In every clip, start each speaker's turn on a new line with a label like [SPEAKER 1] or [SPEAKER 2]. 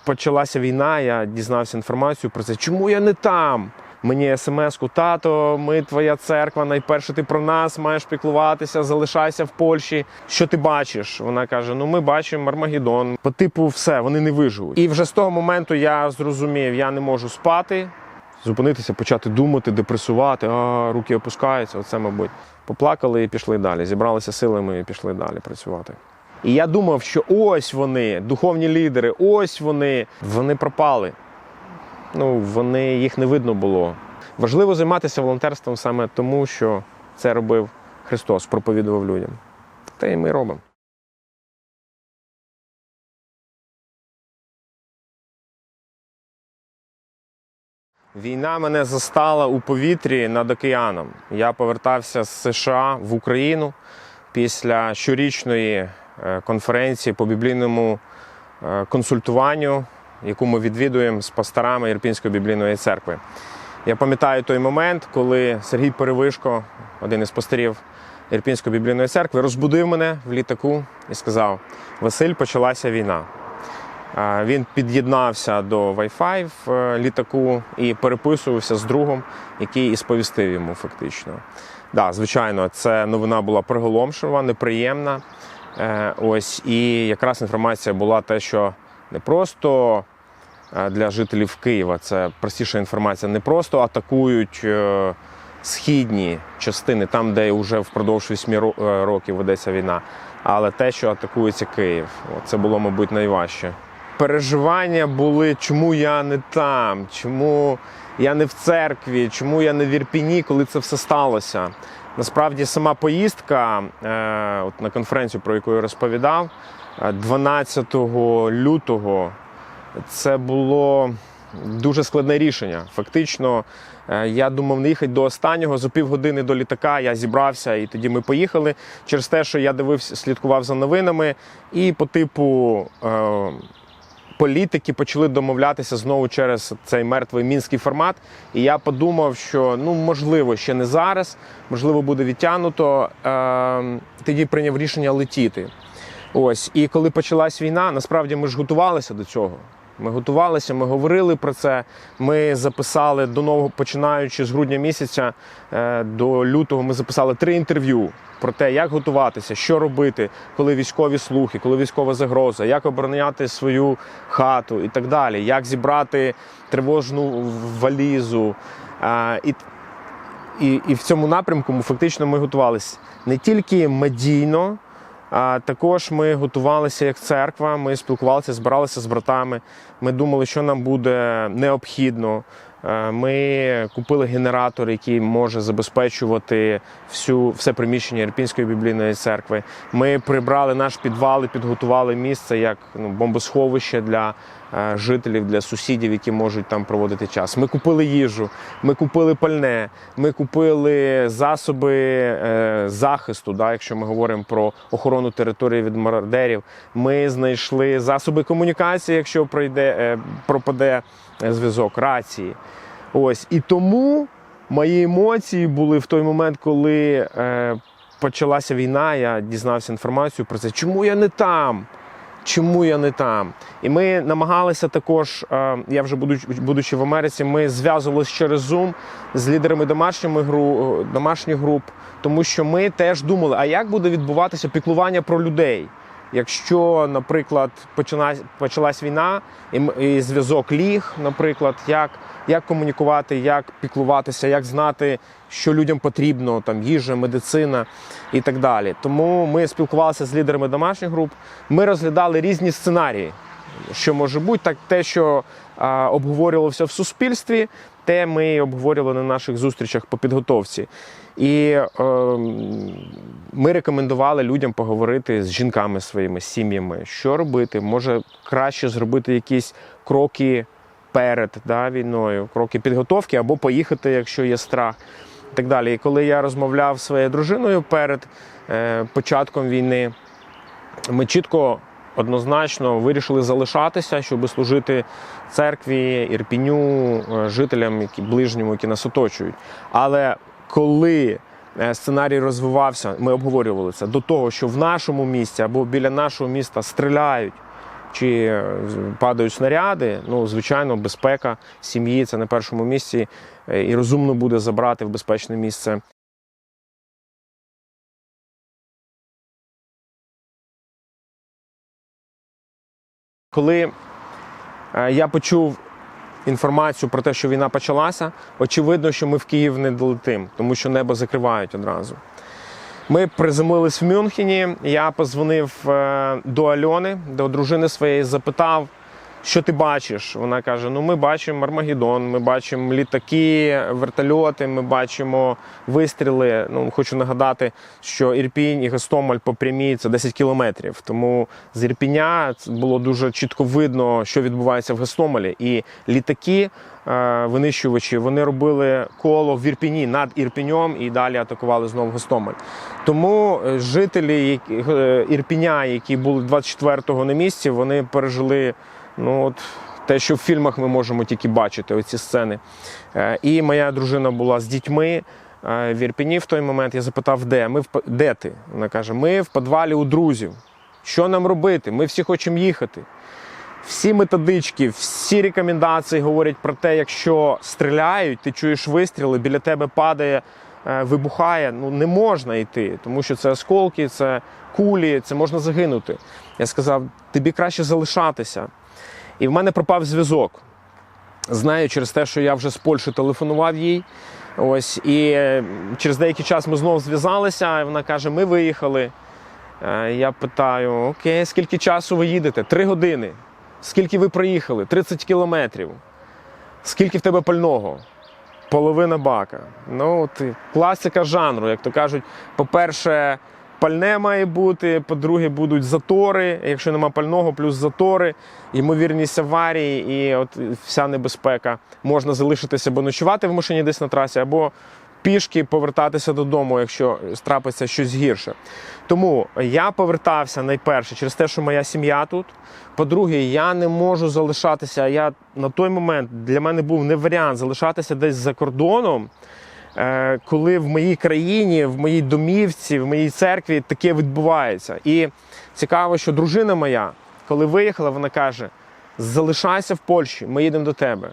[SPEAKER 1] почалася війна, я дізнався інформацію про це. Чому я не там? Мені смс-ку: тато, ми твоя церква, найперше ти про нас маєш піклуватися, залишайся в Польщі. Що ти бачиш? Вона каже: ну ми бачимо Армагеддон. По типу все, вони не виживуть. І вже з того моменту я зрозумів, я не можу спати, зупинитися, почати думати, депресувати, руки опускаються, оце, мабуть. Поплакали і пішли далі, зібралися силами і пішли далі працювати. І я думав, що ось вони, духовні лідери, ось вони пропали. Їх не видно було. Важливо займатися волонтерством саме тому, що це робив Христос, проповідував людям. Те і ми робимо. Війна мене застала у повітрі над океаном. Я повертався з США в Україну після щорічної конференції по біблійному консультуванню, яку ми відвідуємо з пасторами Ірпінської біблійної церкви. Я пам'ятаю той момент, коли Сергій Перевишко, один із пасторів Ірпінської біблійної церкви, розбудив мене в літаку і сказав: «Василь, почалася війна». Він під'єднався до Wi-Fi в літаку і переписувався з другом, який і сповістив йому фактично. Да, звичайно, ця новина була приголомшлива, неприємна. І якраз інформація була те, що не просто для жителів Києва, це простіша інформація, не просто атакують східні частини, там, де вже впродовж 8 років ведеться війна, але те, що атакується Київ. Це було, мабуть, найважче. Переживання були, чому я не там, чому я не в церкві, чому я не в Ірпіні, коли це все сталося. Насправді, сама поїздка на конференцію, про яку я розповідав, 12 лютого, це було дуже складне рішення. Фактично, я думав не їхати до останнього, за півгодини до літака я зібрався, і тоді ми поїхали. Через те, що я дивився, слідкував за новинами, і по типу політики почали домовлятися знову через цей мертвий мінський формат. І я подумав, що, можливо, ще не зараз, можливо, буде відтягнуто. Тоді прийняв рішення летіти. І коли почалась війна, насправді ми ж готувалися до цього. Ми готувалися, ми говорили про це, ми записали починаючи з грудня місяця до лютого, ми записали 3 інтерв'ю про те, як готуватися, що робити, коли військові слухи, коли військова загроза, як обороняти свою хату і так далі, як зібрати тривожну валізу. І в цьому напрямку фактично ми готувалися не тільки медійно, а також ми готувалися як церква, ми спілкувалися, збиралися з братами, ми думали, що нам буде необхідно. Ми купили генератор, який може забезпечувати все приміщення Ірпінської біблійної церкви. Ми прибрали наш підвал і підготували місце як бомбосховище для жителів, для сусідів, які можуть там проводити час. Ми купили їжу, ми купили пальне, ми купили засоби захисту, якщо ми говоримо про охорону території від мародерів. Ми знайшли засоби комунікації, якщо пропаде зв'язок, рації. І тому мої емоції були в той момент, коли почалася війна, я дізнався інформацію про це. Чому я не там? Чому я не там? І ми намагалися також, я вже будучи в Америці, ми зв'язувалися через Zoom з лідерами домашніх груп, тому що ми теж думали, а як буде відбуватися піклування про людей? Якщо, наприклад, почалась війна і зв'язок ліг, наприклад, як комунікувати, як піклуватися, як знати, що людям потрібно, їжа, медицина і так далі. Тому ми спілкувалися з лідерами домашніх груп, ми розглядали різні сценарії, що може бути, те, що обговорювалося в суспільстві, те ми обговорювали на наших зустрічах по підготовці. І ми рекомендували людям поговорити з жінками своїми, з сім'ями, що робити, може краще зробити якісь кроки перед війною, кроки підготовки або поїхати, якщо є страх і так далі. І коли я розмовляв зі своєю дружиною перед початком війни, ми чітко, однозначно вирішили залишатися, щоб служити церкві, Ірпіню, жителям ближньому, які нас оточують. Але коли сценарій розвивався, ми обговорювали це, до того, що в нашому місті або біля нашого міста стріляють, чи падають снаряди, ну, звичайно, безпека сім'ї – це на першому місці, і розумно буде забрати в безпечне місце. Коли я почув інформацію про те, що війна почалася, очевидно, що ми в Київ не долетимо, тому що небо закривають одразу. Ми приземлились в Мюнхені, я подзвонив до Альони, до дружини своєї, запитав, що ти бачиш. Вона каже, ну ми бачимо Армагеддон, ми бачимо літаки, вертольоти, ми бачимо вистріли. Ну, хочу нагадати, що Ірпінь і Гостомель по прямій – це 10 кілометрів. Тому з Ірпіня було дуже чітко видно, що відбувається в Гостомелі. І літаки, винищувачі, вони робили коло в Ірпіні, над Ірпінем, і далі атакували знову Гостомель. Тому жителі Ірпіня, які були 24-го на місці, вони пережили те, що в фільмах ми можемо тільки бачити, оці сцени. І моя дружина була з дітьми в Ірпіні в той момент. Я запитав, де ти? Вона каже, ми в підвалі у друзів. Що нам робити? Ми всі хочемо їхати. Всі методички, всі рекомендації говорять про те, якщо стріляють, ти чуєш вистріли, біля тебе падає, вибухає, не можна йти, тому що це осколки, це кулі, це можна загинути. Я сказав, тобі краще залишатися. І в мене пропав зв'язок. Знаю через те, що я вже з Польщі телефонував їй. Ось, і через деякий час ми знову зв'язалися, і вона каже, ми виїхали. Я питаю, окей, скільки часу ви їдете? 3 години. Скільки ви проїхали? 30 кілометрів. Скільки в тебе пального? Половина бака. Класика жанру, як то кажуть. По-перше, пальне має бути, по-друге, будуть затори, якщо нема пального, плюс затори, ймовірність аварії і вся небезпека. Можна залишитися або ночувати в машині десь на трасі, або пішки повертатися додому, якщо трапиться щось гірше. Тому я повертався найперше через те, що моя сім'я тут. По-друге, я не можу залишатися, на той момент для мене був не варіант залишатися десь за кордоном, коли в моїй країні, в моїй домівці, в моїй церкві таке відбувається. І цікаво, що дружина моя, коли виїхала, вона каже, залишайся в Польщі, ми їдемо до тебе.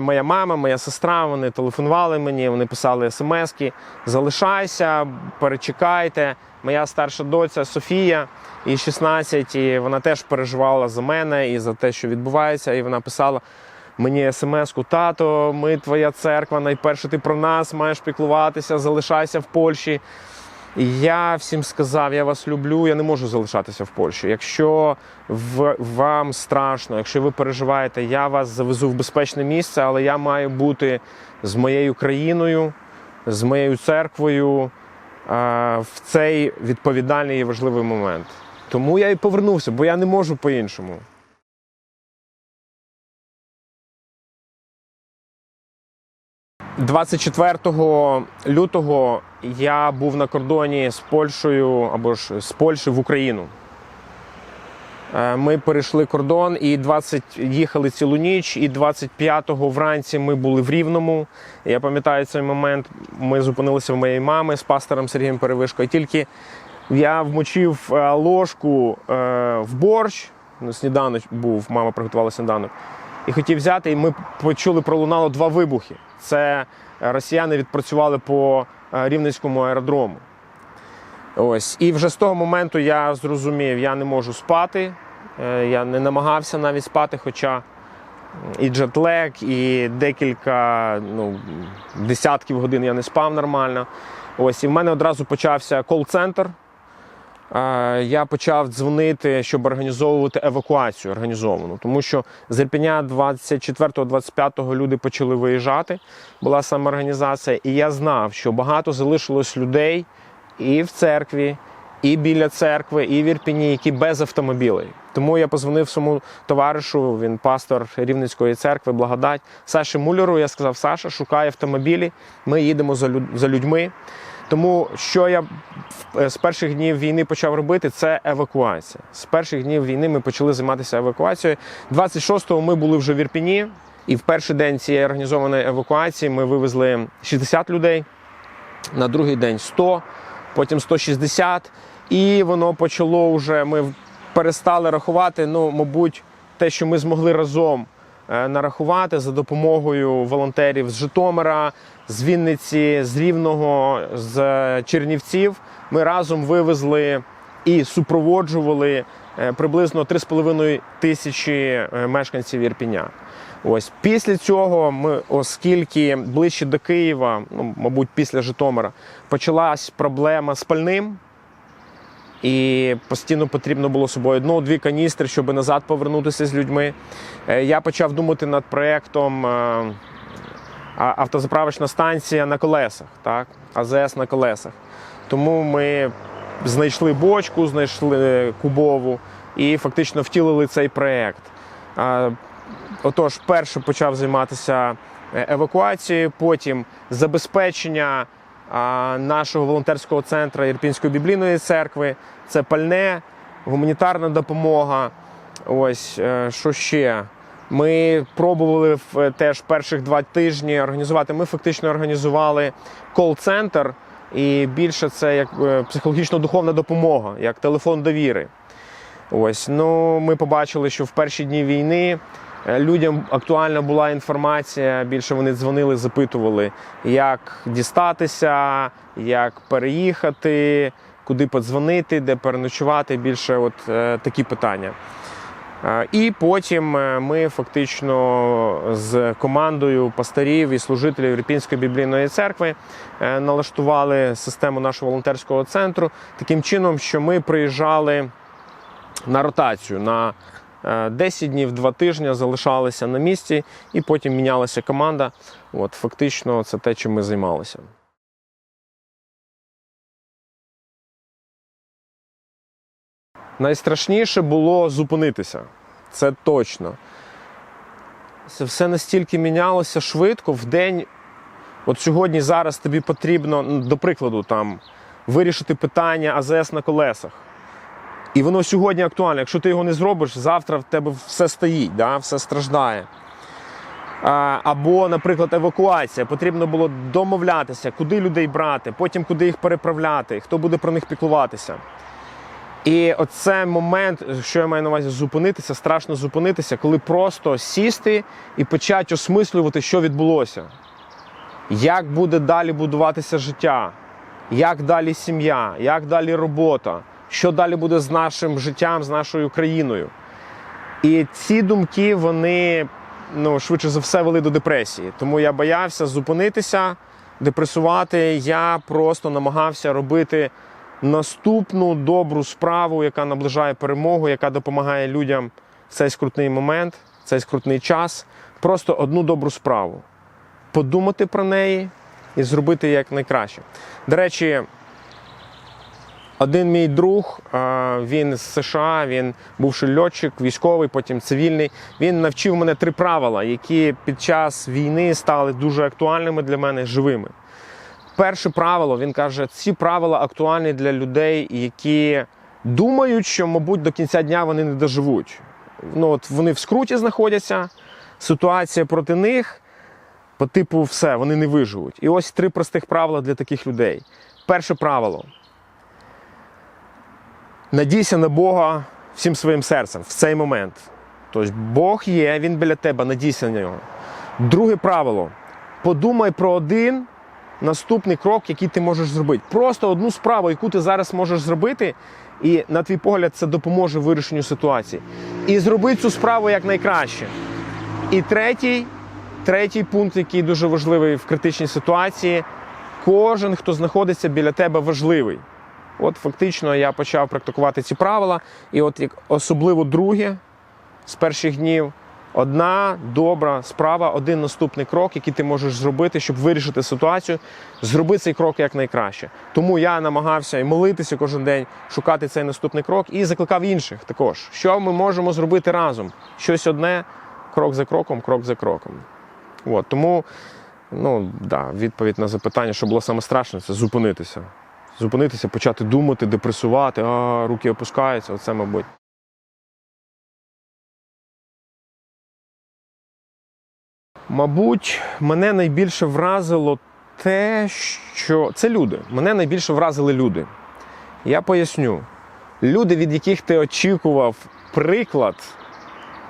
[SPEAKER 1] Моя мама, моя сестра, вони телефонували мені, вони писали смски, залишайся, перечекайте. Моя старша доця Софія, їй 16, і вона теж переживала за мене і за те, що відбувається, і вона писала мені смс-ку, тато, ми твоя церква, найперше ти про нас маєш піклуватися, залишайся в Польщі. І я всім сказав, я вас люблю, я не можу залишатися в Польщі. Якщо вам страшно, якщо ви переживаєте, я вас завезу в безпечне місце, але я маю бути з моєю країною, з моєю церквою в цей відповідальний і важливий момент. Тому я і повернувся, бо я не можу по-іншому. – 24 лютого я був на кордоні з Польщею, або ж з Польщі в Україну. Ми перейшли кордон і їхали цілу ніч, і 25-го вранці ми були в Рівному. Я пам'ятаю цей момент, ми зупинилися в моєї мами з пастором Сергієм Перевишко. І тільки я вмочив ложку в борщ, сніданок був, мама приготувала сніданок, і хотів взяти, і ми почули, пролунало 2 вибухи. Це росіяни відпрацювали по Рівненському аеродрому. Ось. І вже з того моменту я зрозумів, я не можу спати, я не навіть спати, хоча і джетлег, і декілька, десятків годин я не спав нормально. Ось. І в мене одразу почався кол-центр. Я почав дзвонити, щоб організовувати евакуацію організовану. Тому що з Ірпеня 24-25 люди почали виїжджати, була самоорганізація. І я знав, що багато залишилось людей і в церкві, і біля церкви, і в Ірпені, які без автомобілів. Тому я позвонив своєму товаришу, він пастор Рівненської церкви, Благодать, Саші Муллеру. Я сказав, Саша, шукай автомобілі, ми їдемо за людьми. Тому що я з перших днів війни почав робити, це евакуація. З перших днів війни ми почали займатися евакуацією. 26-го ми були вже в Ірпені, і в перший день цієї організованої евакуації ми вивезли 60 людей, на другий день 100, потім 160, і воно почало вже, ми перестали рахувати, ну, мабуть, те, що ми змогли разом нарахувати за допомогою волонтерів з Житомира, з Вінниці, з Рівного, з Чернівців. Ми разом вивезли і супроводжували приблизно 3,5 тисячі мешканців Ірпеня. Ось. Після цього ми, оскільки ближче до Києва, ну, мабуть, після Житомира, почалась проблема з пальним, і постійно потрібно було з собою 1-2 каністри, щоб назад повернутися з людьми. Я почав думати над проєктом автозаправочна станція на колесах, так? АЗС на колесах. Тому ми знайшли бочку, знайшли кубову і фактично втілили цей проєкт. Отож, перше почав займатися евакуацією, потім забезпечення нашого волонтерського центру Ірпінської біблійної церкви. Це пальне, гуманітарна допомога. Ось, що ще? Ми пробували теж перших 2 тижні організувати. Ми фактично організували кол-центр, і більше це як психологічно-духовна допомога, як телефон довіри. Ось, ну, ми побачили, що в перші дні війни людям актуальна була інформація, більше вони дзвонили, запитували, як дістатися, як переїхати, куди подзвонити, де переночувати, більше от такі питання. І потім ми фактично з командою пасторів і служителів Ірпінської біблійної церкви налаштували систему нашого волонтерського центру таким чином, що ми приїжджали на ротацію, на 10 днів, 2 тижні залишалися на місці і потім мінялася команда. От, фактично це те, чим ми займалися. Найстрашніше було зупинитися. Це точно. Це все настільки мінялося швидко. В день, от сьогодні, зараз тобі потрібно, до прикладу, там, вирішити питання АЗС на колесах. І воно сьогодні актуальне. Якщо ти його не зробиш, завтра в тебе все стоїть, да? Все страждає. Або, наприклад, евакуація. Потрібно було домовлятися, куди людей брати, потім куди їх переправляти, хто буде про них піклуватися. І оце момент, що я маю на увазі, зупинитися, страшно зупинитися, коли просто сісти і почати осмислювати, що відбулося. Як буде далі будуватися життя, як далі сім'я, як далі робота, що далі буде з нашим життям, з нашою країною. І ці думки, вони, швидше за все, вели до депресії. Тому я боявся зупинитися, депресувати. Я просто намагався робити наступну добру справу, яка наближає перемогу, яка допомагає людям в цей скрутний момент, в цей скрутний час. Просто одну добру справу. Подумати про неї і зробити як найкраще. До речі, один мій друг, він з США, він бувший льотчик, військовий, потім цивільний. Він навчив мене 3 правила, які під час війни стали дуже актуальними для мене, живими. Перше правило, він каже, ці правила актуальні для людей, які думають, що, мабуть, до кінця дня вони не доживуть. От вони в скруті знаходяться, ситуація проти них, по типу все, вони не виживуть. І ось 3 простих правила для таких людей. Перше правило. Надійся на Бога всім своїм серцем в цей момент. Тобто Бог є, Він біля тебе, надійся на нього. Друге правило. Подумай про один наступний крок, який ти можеш зробити. Просто одну справу, яку ти зараз можеш зробити, і, на твій погляд, це допоможе вирішенню ситуації. І зроби цю справу якнайкраще. І третій пункт, який дуже важливий в критичній ситуації. Кожен, хто знаходиться біля тебе, важливий. От фактично я почав практикувати ці правила. І от особливо друге, з перших днів, одна добра справа, один наступний крок, який ти можеш зробити, щоб вирішити ситуацію, зроби цей крок якнайкраще. Тому я намагався і молитися кожен день, шукати цей наступний крок і закликав інших також. Що ми можемо зробити разом? Щось одне, крок за кроком, крок за кроком. От, тому, відповідь на запитання, що було саме страшне, це зупинитися. Зупинитися, почати думати, депресувати, руки опускаються, оце, мабуть. Мабуть, мене найбільше вразило те, що... Це люди. Мене найбільше вразили люди. Я поясню. Люди, від яких ти очікував приклад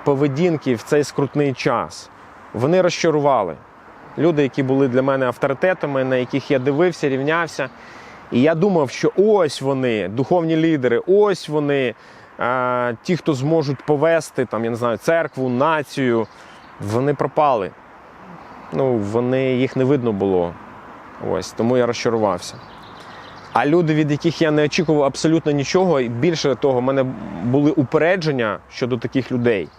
[SPEAKER 1] поведінки в цей скрутний час, вони розчарували. Люди, які були для мене авторитетами, на яких я дивився, рівнявся. І я думав, що ось вони, духовні лідери, ось вони, ті, хто зможуть повести, там, я не знаю, церкву, націю, вони пропали. Їх не видно було. Ось, тому я розчарувався. А люди, від яких я не очікував абсолютно нічого, і більше того, в мене були упередження щодо таких людей.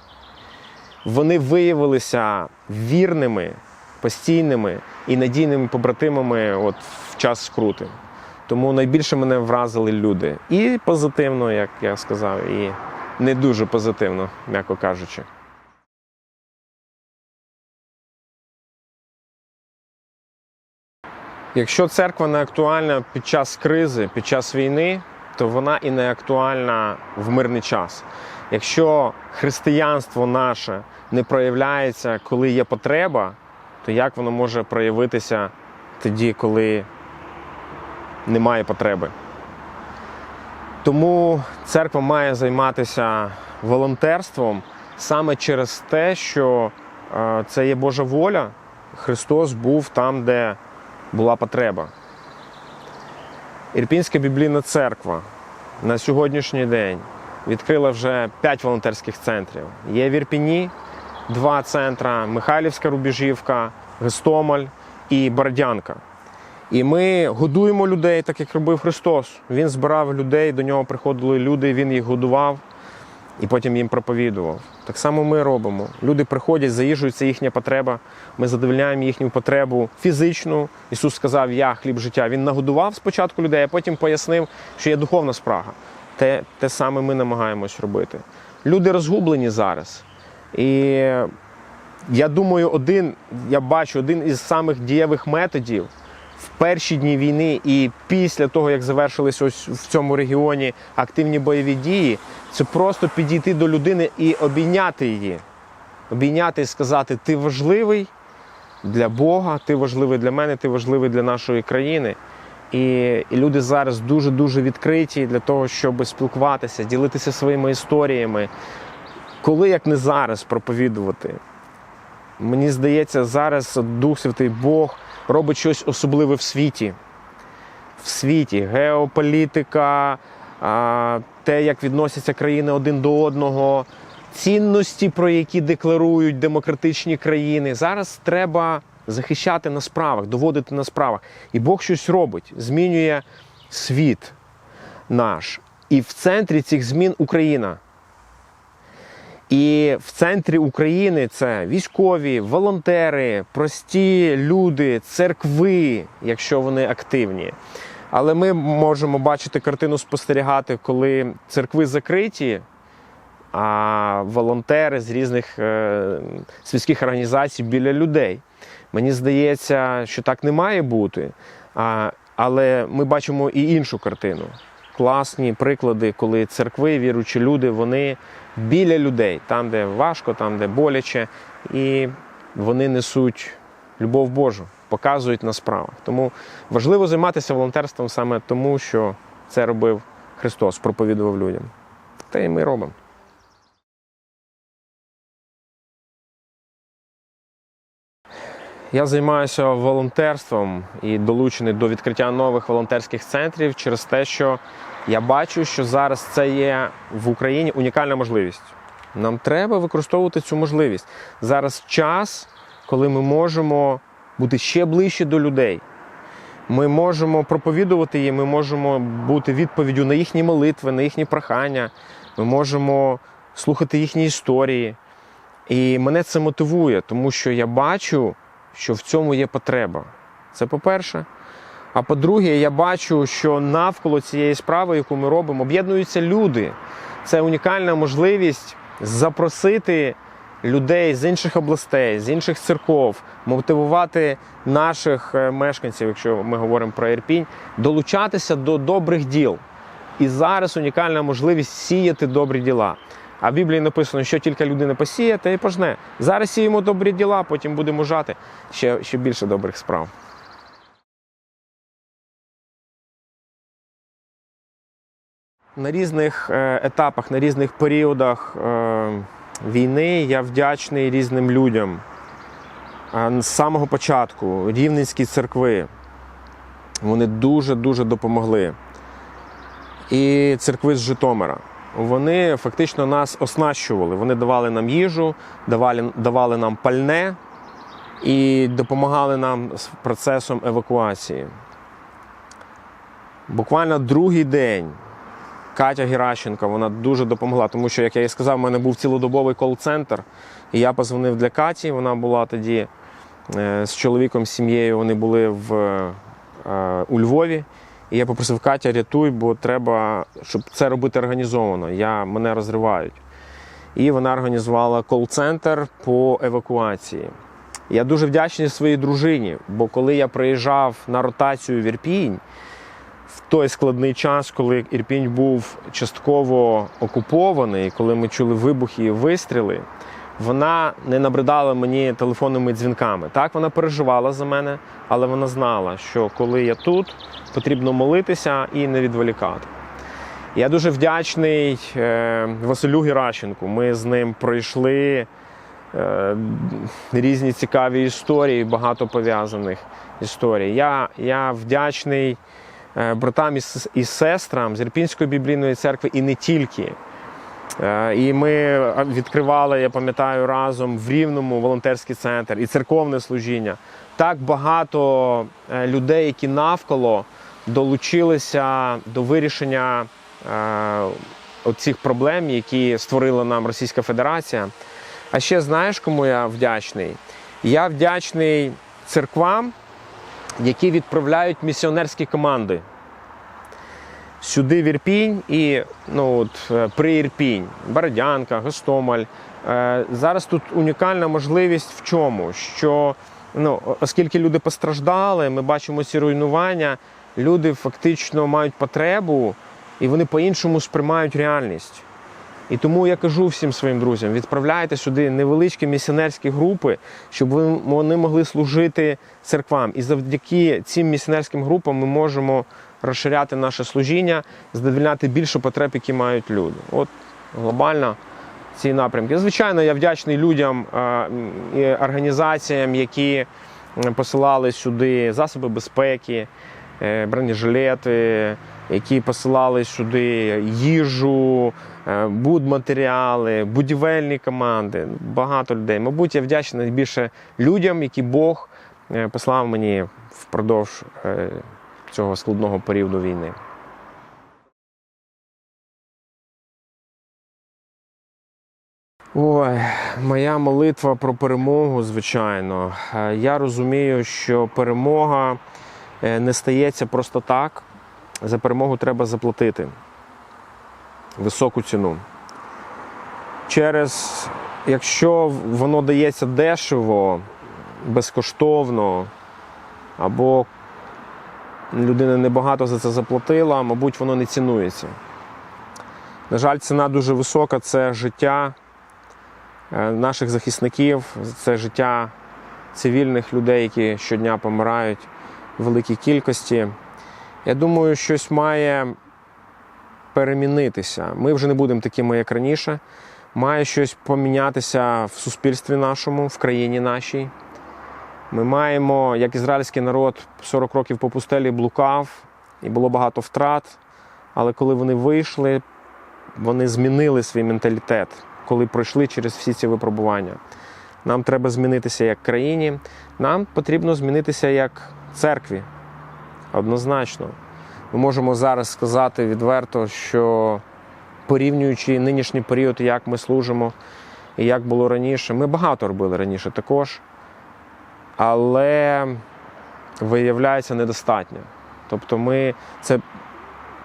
[SPEAKER 1] Вони виявилися вірними, постійними і надійними побратимами в час скрути. Тому найбільше мене вразили люди. І позитивно, як я сказав, і не дуже позитивно, м'яко кажучи. Якщо церква не актуальна під час кризи, під час війни, то вона і не актуальна в мирний час. Якщо християнство наше не проявляється, коли є потреба, то як воно може проявитися тоді, коли немає потреби? Тому церква має займатися волонтерством саме через те, що це є Божа воля. Христос був там, де була потреба. Ірпінська біблійна церква на сьогоднішній день відкрила вже 5 волонтерських центрів. Є в Ірпіні 2 центри, Михайлівська Рубіжівка, Гостомель і Бородянка. І ми годуємо людей, так як робив Христос. Він збирав людей, до нього приходили люди, він їх годував і потім їм проповідував. Так само ми робимо. Люди приходять, за їжею, це їхня потреба. Ми задовольняємо їхню потребу фізичну. Ісус сказав: «Я хліб життя». Він нагодував спочатку людей, а потім пояснив, що є духовна спрага. Те саме ми намагаємось робити. Люди розгублені зараз. І я думаю, я бачу один із самих дієвих методів в перші дні війни і після того, як завершились ось в цьому регіоні активні бойові дії, це просто підійти до людини і обійняти її. Обійняти і сказати: ти важливий для Бога, ти важливий для мене, ти важливий для нашої країни. І люди зараз дуже-дуже відкриті для того, щоб спілкуватися, ділитися своїми історіями. Коли, як не зараз, проповідувати? Мені здається, зараз Дух Святий, Бог робить щось особливе в світі. В світі. Геополітика, те, як відносяться країни один до одного, цінності, про які декларують демократичні країни. Зараз треба захищати на справах, доводити на справах. І Бог щось робить, змінює світ наш. І в центрі цих змін Україна. І в центрі України це військові, волонтери, прості люди, церкви, якщо вони активні. Але ми можемо бачити картину, спостерігати, коли церкви закриті, а волонтери з різних світських організацій біля людей. Мені здається, що так не має бути, але ми бачимо і іншу картину. Класні приклади, коли церкви, віруючі люди, вони біля людей, там, де важко, там, де боляче, і вони несуть любов Божу, показують на справах. Тому важливо займатися волонтерством саме тому, що це робив Христос, проповідував людям. Те і ми робимо. Я займаюся волонтерством і долучений до відкриття нових волонтерських центрів через те, що я бачу, що зараз це є в Україні унікальна можливість. Нам треба використовувати цю можливість. Зараз час, коли ми можемо бути ще ближче до людей. Ми можемо проповідувати їм, ми можемо бути відповіддю на їхні молитви, на їхні прохання. Ми можемо слухати їхні історії. І мене це мотивує, тому що я бачу, що в цьому є потреба. Це по-перше. А по-друге, я бачу, що навколо цієї справи, яку ми робимо, об'єднуються люди. Це унікальна можливість запросити людей з інших областей, з інших церков, мотивувати наших мешканців, якщо ми говоримо про Ірпінь, долучатися до добрих діл. І зараз унікальна можливість сіяти добрі діла. А в Біблії написано, що тільки людина посіє, та й пожне. Зараз сіємо добрі діла, потім будемо жати ще більше добрих справ. На різних етапах, на різних періодах війни я вдячний різним людям. З самого початку Рівненські церкви, вони дуже-дуже допомогли. І церкви з Житомира. Вони фактично нас оснащували. Вони давали нам їжу, давали нам пальне і допомагали нам з процесом евакуації. Буквально другий день Катя Геращенко, вона дуже допомогла, тому що, як я і сказав, в мене був цілодобовий кол-центр, і я позвонив для Каті, вона була тоді з чоловіком, з сім'єю, вони були у Львові, і я попросив: Катя, рятуй, бо треба, щоб це робити організовано, мене розривають. І вона організувала кол-центр по евакуації. Я дуже вдячний своїй дружині, бо коли я приїжджав на ротацію в Ірпінь, в той складний час, коли Ірпінь був частково окупований, коли ми чули вибухи і вистріли, вона не набридала мені телефонними дзвінками. Так, вона переживала за мене, але вона знала, що коли я тут, потрібно молитися і не відволікати. Я дуже вдячний Василю Геращенку. Ми з ним пройшли різні цікаві історії, багато пов'язаних історій. Я вдячний братам і сестрам з Ірпінської біблійної церкви і не тільки. І ми відкривали, я пам'ятаю, разом в Рівному волонтерський центр і церковне служіння. Так багато людей, які навколо долучилися до вирішення оцих проблем, які створила нам Російська Федерація. А ще знаєш, кому я вдячний? Я вдячний церквам, які відправляють місіонерські команди сюди в Ірпінь і при Ірпінь, Бородянка, Гостомель. Зараз тут унікальна можливість в чому? Що, оскільки люди постраждали, ми бачимо ці руйнування, люди фактично мають потребу і вони по-іншому сприймають реальність. І тому я кажу всім своїм друзям: відправляйте сюди невеличкі місіонерські групи, щоб вони могли служити церквам. І завдяки цим місіонерським групам ми можемо розширяти наше служіння, задовольняти більше потреб, які мають люди. От глобально ці напрямки. Звичайно, я вдячний людям і організаціям, які посилали сюди засоби безпеки, бронежилети, які посилали сюди їжу, будматеріали, будівельні команди, багато людей. Мабуть, я вдячний найбільше людям, які Бог послав мені впродовж цього складного періоду війни. Ой, моя молитва про перемогу, звичайно. Я розумію, що перемога не стається просто так. За перемогу треба заплатити високу ціну. Якщо воно дається дешево, безкоштовно, або людина небагато за це заплатила, мабуть, воно не цінується. На жаль, ціна дуже висока – це життя наших захисників, це життя цивільних людей, які щодня помирають в великій кількості. Я думаю, щось має перемінитися. Ми вже не будемо такими, як раніше. Має щось помінятися в суспільстві нашому, в країні нашій. Ми маємо, як ізраїльський народ, 40 років по пустелі блукав, і було багато втрат. Але коли вони вийшли, вони змінили свій менталітет, коли пройшли через всі ці випробування. Нам треба змінитися як країні, нам потрібно змінитися як церкві. Однозначно. Ми можемо зараз сказати відверто, що порівнюючи нинішній період, як ми служимо і як було раніше, ми багато робили раніше також, але виявляється недостатньо. Тобто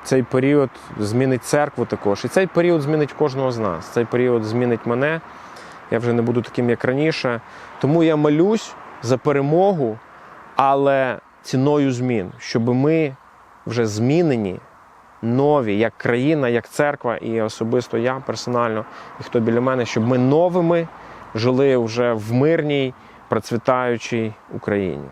[SPEAKER 1] цей період змінить церкву також, і цей період змінить кожного з нас, цей період змінить мене, я вже не буду таким, як раніше. Тому я молюсь за перемогу, але ціною змін, щоб ми вже змінені, нові, як країна, як церква, і особисто я персонально, і хто біля мене, щоб ми новими жили вже в мирній, процвітаючій Україні.